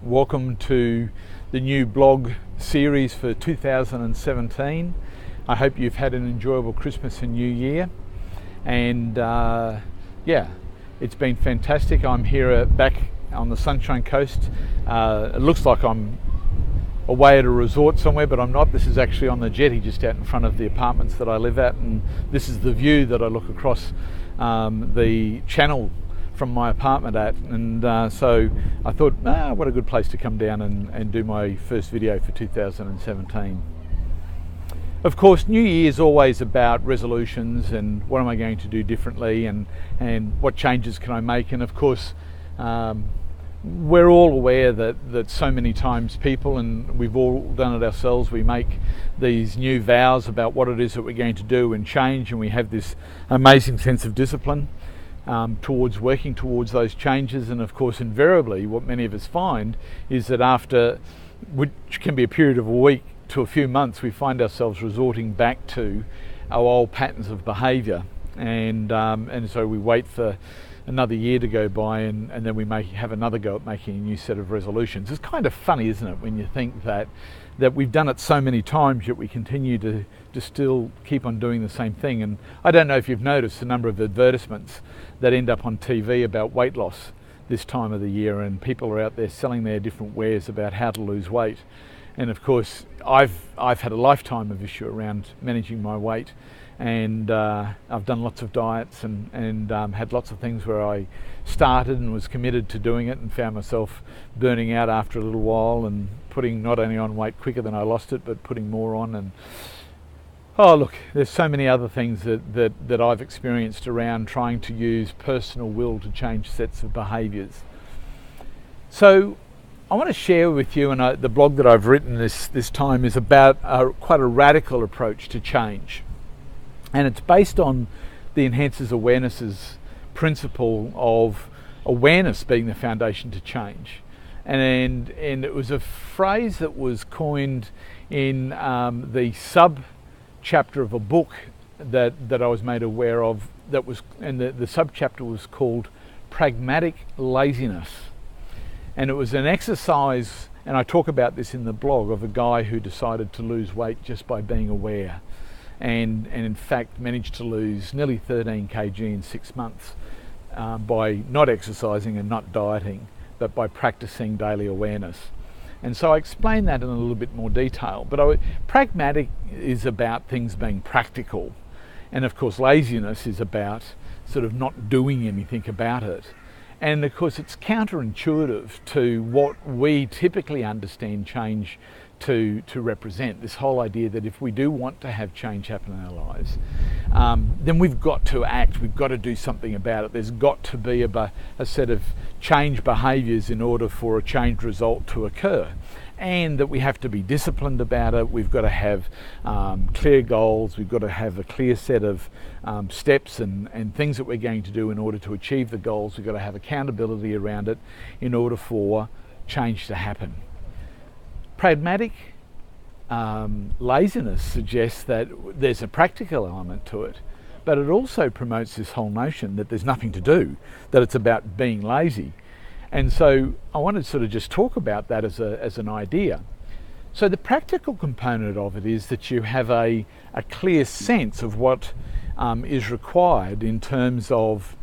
Welcome to the new blog series for 2017. I hope you've had an enjoyable Christmas and New Year, and it's been fantastic. I'm here back on the Sunshine Coast. It looks like I'm away at a resort somewhere, but I'm not. This is actually on the jetty just out in front of the apartments that I live at, and this is the view that I look across the channel from my apartment at, and so I thought, what a good place to come down and do my first video for 2017. Of course, New Year is always about resolutions and what am I going to do differently, and what changes can I make. And of course, we're all aware that so many times people, and we've all done it ourselves, we make these new vows about what it is that we're going to do and change, and we have this amazing sense of discipline towards working towards those changes. And of course, invariably what many of us find is that after, which can be a period of a week to a few months, we find ourselves resorting back to our old patterns of behaviour, and so we wait for another year to go by, and then we may have another go at making a new set of resolutions. It's kind of funny, isn't it, when you think that we've done it so many times, yet we continue to still keep on doing the same thing. And I don't know if you've noticed the number of advertisements that end up on TV about weight loss this time of the year, and people are out there selling their different wares about how to lose weight. And of course, I've had a lifetime of issue around managing my weight, and I've done lots of diets and had lots of things where I started and was committed to doing it and found myself burning out after a little while, and putting not only on weight quicker than I lost it, but putting more on. And oh look, there's so many other things that I've experienced around trying to use personal will to change sets of behaviours. So I want to share with you, and the blog that I've written this time is about quite a radical approach to change. And it's based on the Enhancers Awareness's principle of awareness being the foundation to change. And it was a phrase that was coined in the sub-chapter of a book that I was made aware of, and the sub-chapter was called Pragmatic Laziness. And it was an exercise, and I talk about this in the blog, of a guy who decided to lose weight just by being aware. And in fact managed to lose nearly 13 kg in 6 months by not exercising and not dieting, but by practicing daily awareness. And so I explain that in a little bit more detail. But pragmatic is about things being practical, and of course laziness is about sort of not doing anything about it. And of course it's counterintuitive to what we typically understand change to represent, this whole idea that if we do want to have change happen in our lives, then we've got to act, we've got to do something about it. There's got to be a set of change behaviours in order for a change result to occur, and that we have to be disciplined about it. We've got to have clear goals, we've got to have a clear set of steps and things that we're going to do in order to achieve the goals. We've got to have accountability around it in order for change to happen. Pragmatic laziness suggests that there's a practical element to it, but it also promotes this whole notion that there's nothing to do, that it's about being lazy. And so I want to sort of just talk about that as an idea. So the practical component of it is that you have a clear sense of what is required in terms of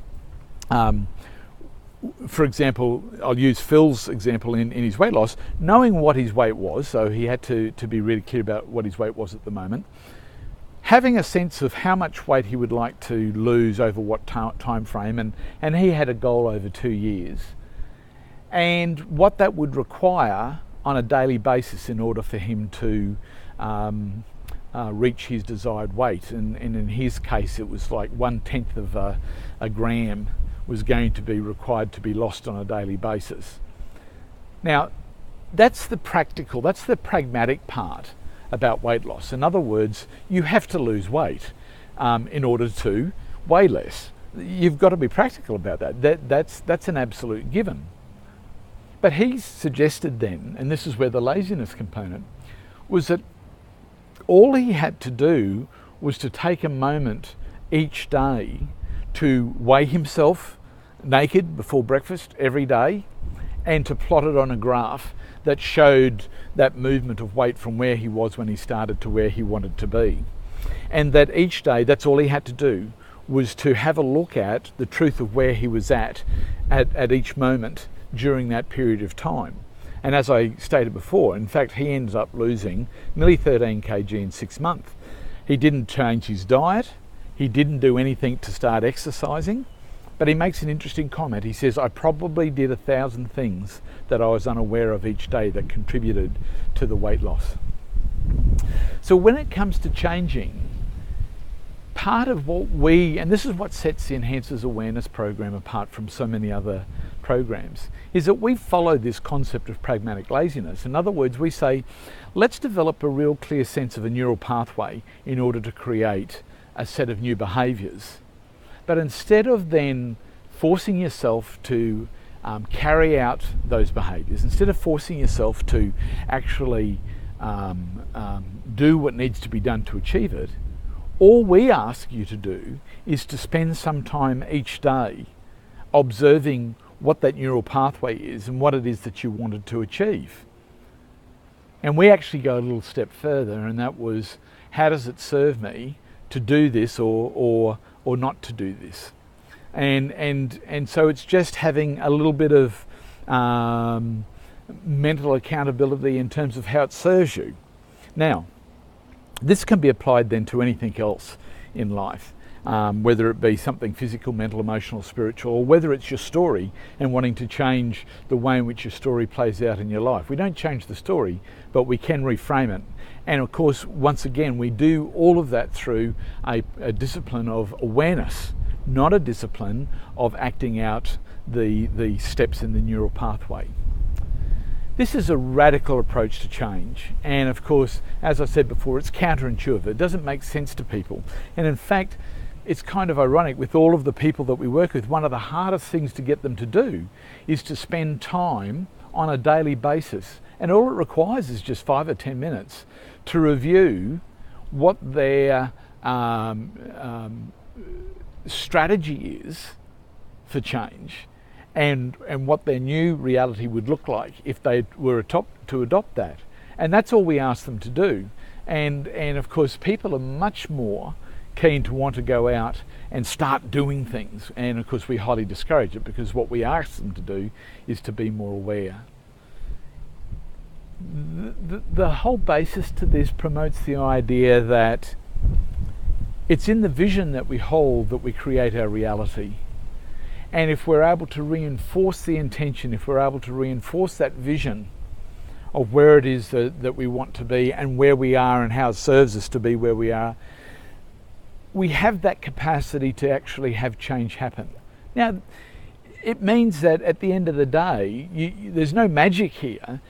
for example, I'll use Phil's example in his weight loss, knowing what his weight was, so he had to be really clear about what his weight was at the moment, having a sense of how much weight he would like to lose over what time frame, and he had a goal over 2 years, and what that would require on a daily basis in order for him to reach his desired weight. And in his case it was like 1/10 of a gram was going to be required to be lost on a daily basis. Now, that's the pragmatic part about weight loss. In other words, you have to lose weight in order to weigh less. You've got to be practical about that. That's an absolute given. But he suggested then, and this is where the laziness component was, that all he had to do was to take a moment each day to weigh himself naked before breakfast every day, and to plot it on a graph that showed that movement of weight from where he was when he started to where he wanted to be. And that each day, that's all he had to do, was to have a look at the truth of where he was at each moment during that period of time. And as I stated before, in fact, he ends up losing nearly 13 kg in 6 months. He didn't change his diet. He didn't do anything to start exercising. But he makes an interesting comment. He says, I probably did 1,000 things that I was unaware of each day that contributed to the weight loss. So when it comes to changing, part of what and this is what sets the Enhancers Awareness program apart from so many other programs, is that we follow this concept of pragmatic laziness. In other words, we say, let's develop a real clear sense of a neural pathway in order to create a set of new behaviours. But instead of then forcing yourself to carry out those behaviours, instead of forcing yourself to actually do what needs to be done to achieve it, all we ask you to do is to spend some time each day observing what that neural pathway is and what it is that you wanted to achieve. And we actually go a little step further, and that was, how does it serve me to do this or not to do this? And so it's just having a little bit of mental accountability in terms of how it serves you. Now, this can be applied then to anything else in life, whether it be something physical, mental, emotional, spiritual, or whether it's your story and wanting to change the way in which your story plays out in your life. We don't change the story, but we can reframe it. And of course, once again, we do all of that through a discipline of awareness, not a discipline of acting out the steps in the neural pathway. This is a radical approach to change, and of course, as I said before, it's counterintuitive. It doesn't make sense to people, and in fact, it's kind of ironic with all of the people that we work with. One of the hardest things to get them to do is to spend time on a daily basis, and all it requires is just 5 or 10 minutes to review what their strategy is for change, and what their new reality would look like if they were to adopt that. And that's all we ask them to do. And of course, people are much more keen to want to go out and start doing things. And of course, we highly discourage it, because what we ask them to do is to be more aware. The whole basis to this promotes the idea that it's in the vision that we hold that we create our reality. And if we're able to reinforce the intention, if we're able to reinforce that vision of where it is that we want to be and where we are and how it serves us to be where we are, we have that capacity to actually have change happen. Now, it means that at the end of the day, there's no magic here.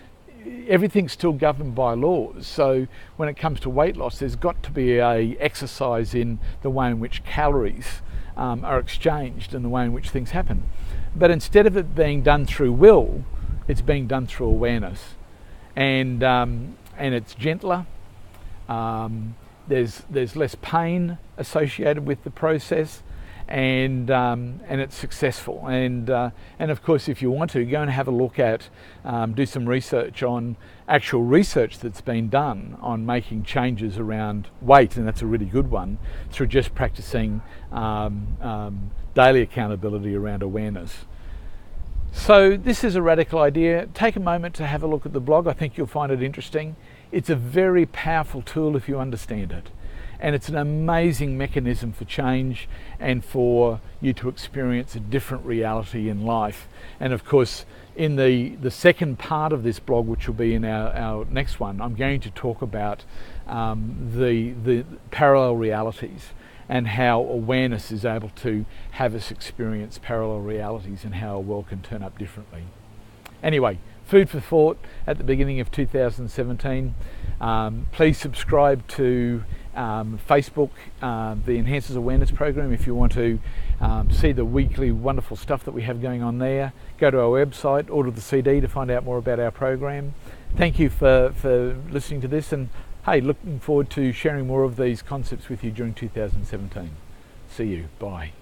Everything's still governed by laws. So when it comes to weight loss, there's got to be a exercise in the way in which calories are exchanged and the way in which things happen. But instead of it being done through will, it's being done through awareness. And it's gentler. There's less pain associated with the process, and it's successful. And of course, if you want to, go and have a look at, do some research on actual research that's been done on making changes around weight, and that's a really good one, through just practicing daily accountability around awareness. So this is a radical idea. Take a moment to have a look at the blog. I think you'll find it interesting. It's a very powerful tool if you understand it. And it's an amazing mechanism for change and for you to experience a different reality in life. And of course, in the second part of this blog, which will be in our next one, I'm going to talk about the parallel realities and how awareness is able to have us experience parallel realities and how a world can turn up differently. Anyway, food for thought at the beginning of 2017. Please subscribe to Facebook, the Enhancers Awareness Program, if you want to see the weekly wonderful stuff that we have going on there. Go to our website, order the CD to find out more about our program. Thank you for listening to this, and hey, looking forward to sharing more of these concepts with you during 2017. See you. Bye.